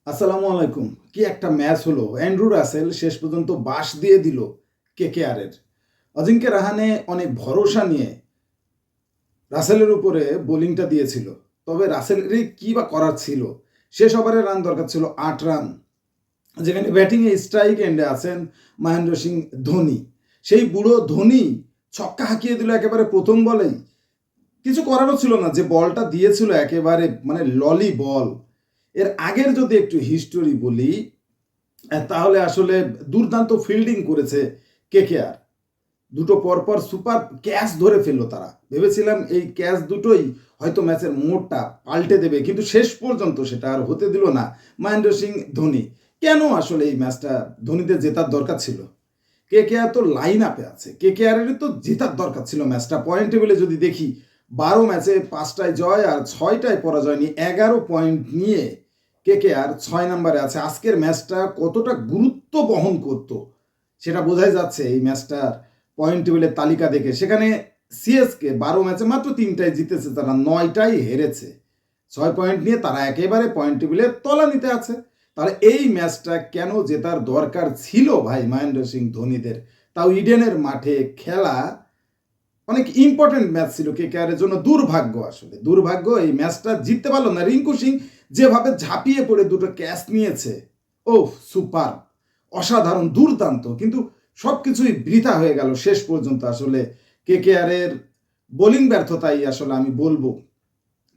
আসসালামু আলাইকুম। কি একটা ম্যাচ হলো! অ্যান্ড্রু রাসেল শেষ পর্যন্ত বাঁশ দিয়ে দিল কেকেআরের। অজিঙ্ক্য রাহানে অনেক ভরসা নিয়ে রাসেলের উপরে বোলিংটা দিয়েছিল। তবে রাসেলেরই কি বা করার ছিল? শেষ ওভারে রান দরকার ছিল ৮ রান। যেখানে ব্যাটিংয়ে স্ট্রাইক এন্ডে আছেন মহেন্দ্র সিং ধোনি। সেই বুড়ো ধোনি ছক্কা হাঁকিয়ে দিল একেবারে প্রথম বলেই। কিছু করারও ছিল না, যে বলটা দিয়েছিল একেবারে মানে ললি বল। এর আগের যদি একটু হিস্টোরি বলি, তাহলে আসলে দুর্দান্ত ফিল্ডিং করেছে কেকেআর। দুটো পরপর সুপার ক্যাচ ধরে ফেললো তারা। ভেবেছিলাম এই ক্যাচ দুটোই হয়তো ম্যাচের মোড়টা পাল্টে দেবে, কিন্তু শেষ পর্যন্ত সেটা আর হতে দিল না মহেন্দ্র সিং ধোনি। কেন আসলে এই ম্যাচটা ধোনিদের জেতার দরকার ছিল? কেকেআর তো লাইন আপে আছে, কেকেআরেরই তো জেতার দরকার ছিল ম্যাচটা। পয়েন্ট টেবিলে যদি দেখি, 12 ম্যাচে 5টায় জয় আর 6টায় পরাজয় নিয়ে 11 পয়েন্ট নিয়ে কেকেআর 6 নম্বরে আছে। আজকের ম্যাচটা কতটা গুরুত্ব বহন করতো সেটা বোঝাই যাচ্ছে এই ম্যাচটার পয়েন্ট টেবিলের তালিকা দেখে। সেখানে সিএসকে 12 ম্যাচে মাত্র 3টায় জিতেছে, তারা 9টাই হেরেছে। 6 পয়েন্ট নিয়ে তারা একেবারে পয়েন্ট টেবিলের তলানিতে আছে। তাহলে এই ম্যাচটা কেন জেতার দরকার ছিল ভাই মহেন্দ্র সিং ধোনিদের? তাও ইডেনের মাঠে খেলা অনেক ইম্পর্টেন্ট ম্যাচ ছিল কেকেআরের জন্য। দুর্ভাগ্য, আসলে দুর্ভাগ্য এই ম্যাচটা জিততে পারলো না। রিঙ্কু সিং যেভাবে ঝাঁপিয়ে পড়ে দুটো ক্যাচ নিয়েছে, ও সুপার, অসাধারণ, দুর্দান্ত, কিন্তু সব কিছুই বৃথা হয়ে গেল শেষ পর্যন্ত। আসলে কেকেআরের বোলিং ব্যর্থতাই আসলে আমি বলবো।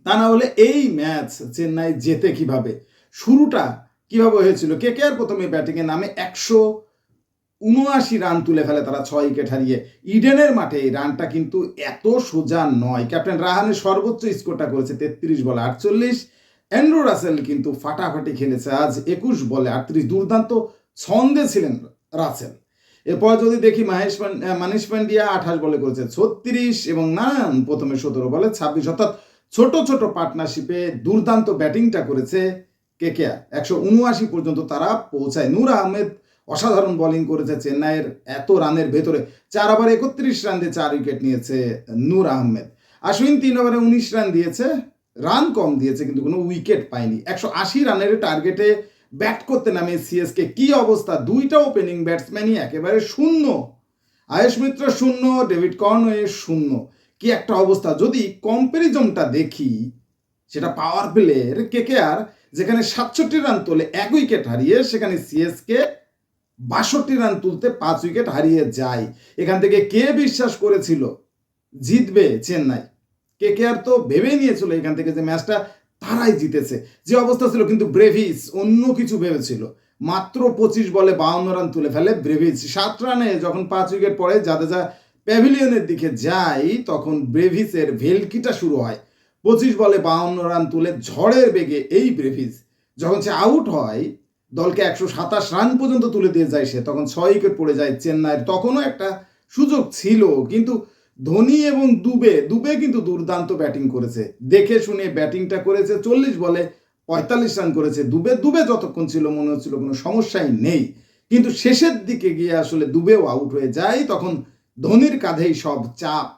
তা না হলে এই ম্যাচ চেন্নাই জেতে কিভাবে? শুরুটা কিভাবে হয়েছিল? কেকেআর প্রথমে ব্যাটিংয়ে নামে 179 রান তুলে ফেলে তারা 6 উইকেট হারিয়ে। ইডেনের মাঠে এই রানটা কিন্তু এত সোজা নয়। ক্যাপ্টেন রাহানের সর্বোচ্চ স্কোরটা করেছে 33 বলে 48। অ্যান্ড্রু রাসেল কিন্তু ফাটাফাটি খেলেছে আজ 21 বলে 38। দুর্দান্ত ছন্দে ছিলেন রাসেল। এরপর যদি দেখি মানিশ পান্ডিয়া 28 বলে করেছে 36 এবং নারায়ণ প্রথমে 17 বলে 26। অর্থাৎ ছোট ছোট পার্টনারশিপে দুর্দান্ত ব্যাটিংটা করেছে কেকেআর। 179 পর্যন্ত তারা পৌঁছায়। নূর আহমেদ অসাধারণ বোলিং করেছে চেন্নাইয়ের এত রানের ভেতরে। 4 ওভারে 31 রান দিয়ে 4 উইকেট নিয়েছে নূর আহমেদ। আশ্বিন 3 ওভারে 19 রান দিয়েছে, রান কম দিয়েছে কিন্তু কোনো উইকেট পায়নি। 180 রানের টার্গেটে ব্যাট করতে নামে সিএসকে কি অবস্থা! দুইটা ওপেনিং ব্যাটসম্যানই একেবারে শূন্য। আয়েশ মিত্র শূন্য, ডেভিড কর্নওয়ে শূন্য। কি একটা অবস্থা! যদি কম্প্যারিজনটা দেখি, সেটা পাওয়ার প্লের কেকেআর যেখানে 67 রান তোলে 1 উইকেট হারিয়ে, সেখানে সিএসকে 62 রান তুলতে 5 উইকেট হারিয়ে যায়। এখান থেকে কে বিশ্বাস করেছিল জিতবে চেন্নাই? কেকেআর তো ভেবেই নিয়েছিল এখান থেকে যে ম্যাচটা তারাই জিতেছে, যে অবস্থা ছিল। কিন্তু ব্রেভিস অন্য কিছু ভেবেছিল। মাত্র 25 বলে 52 রান তুলে ফেলে ব্রেভিস। 7 রানে যখন 5 উইকেট পড়ে জাদেজা প্যাভিলিয়নের দিকে যায়, তখন ব্রেভিসের ভেলকিটা শুরু হয়। 25 বলে 52 রান তুলে ঝড়ের বেগে এই ব্রেভিস যখন সে আউট হয়, দলকে 127 রান পর্যন্ত তুলে দিয়ে যায় সে, তখন 6 উইকেট পড়ে যায় চেন্নাইয়ের। তখনও একটা সুযোগ ছিল, কিন্তু ধোনি এবং দুবে দুবে কিন্তু দুর্দান্ত ব্যাটিং করেছে, দেখে শুনে ব্যাটিংটা করেছে। 40 বলে 45 রান করেছে দুবে। দুবে যতক্ষণ ছিল মনে হচ্ছিল কোনো সমস্যাই নেই, কিন্তু শেষের দিকে গিয়ে আসলে দুবেও আউট হয়ে যায়। তখন ধোনির কাঁধেই সব চাপ।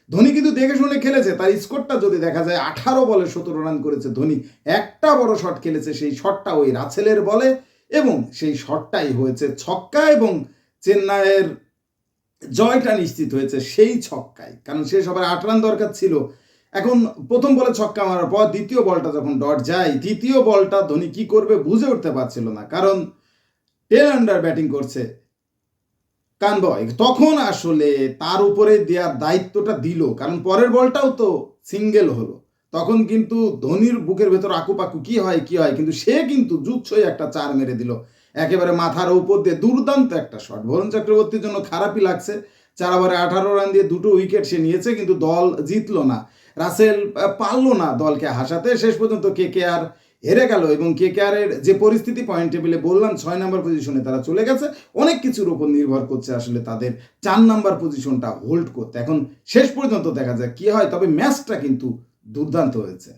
ধোনি কিন্তু দেখে শুনে খেলেছে। তার স্কোরটা যদি দেখা যায়, 18 বলে 17 রান করেছে ধোনি। একটা বড় শট খেলেছে, সেই শটটা ওই রাসেলের বলে, এবং সেই শটটাই হয়েছে ছক্কা, এবং চেন্নাইয়ের জয়টা নিশ্চিত হয়েছে সেই ছক্কায়। কারণ শেষ ওভারে 8 রান দরকার ছিল। এখন প্রথম বলে ছক্কা মারার পর দ্বিতীয় বলটা যখন ডট যায়, তৃতীয় বলটা ধোনি কি করবে বুঝে উঠতে পারছিল না, কারণ 10 আন্ডার ব্যাটিং করছে কানবয়। তখন আসলে তার উপরে দেওয়ার দায়িত্বটা দিল, কারণ পরের বলটাও তো সিঙ্গেল হলো। তখন কিন্তু ধোনির বুকের ভেতর আকুপাকু কি হয় কি হয়, কিন্তু সে কিন্তু জুৎসই একটা 4 মেরে দিল একেবারে মাথার উপর দিয়ে। দুর্দান্ত একটা শট। বরুণ চক্রবর্তীর জন্য খারাপই লাগছে। 4 ওভারে 18 রান দিয়ে 2টো উইকেট সে নিয়েছে, কিন্তু দল জিতলো না। রাসেল পারলো না দলকে হাসাতে। শেষ পর্যন্ত কেকেআর হেরে গেল, এবং কেকেআরের যে পরিস্থিতি পয়েন্ট টেবিলে বললাম 6 নম্বর পজিশনে তারা চলে গেছে। অনেক কিছুর উপর নির্ভর করছে আসলে তাদের 4 নম্বর পজিশনটা হোল্ড করতে। এখন শেষ পর্যন্ত দেখা যায় কি হয়, তবে ম্যাচটা কিন্তু দুর্দান্ত হয়েছে।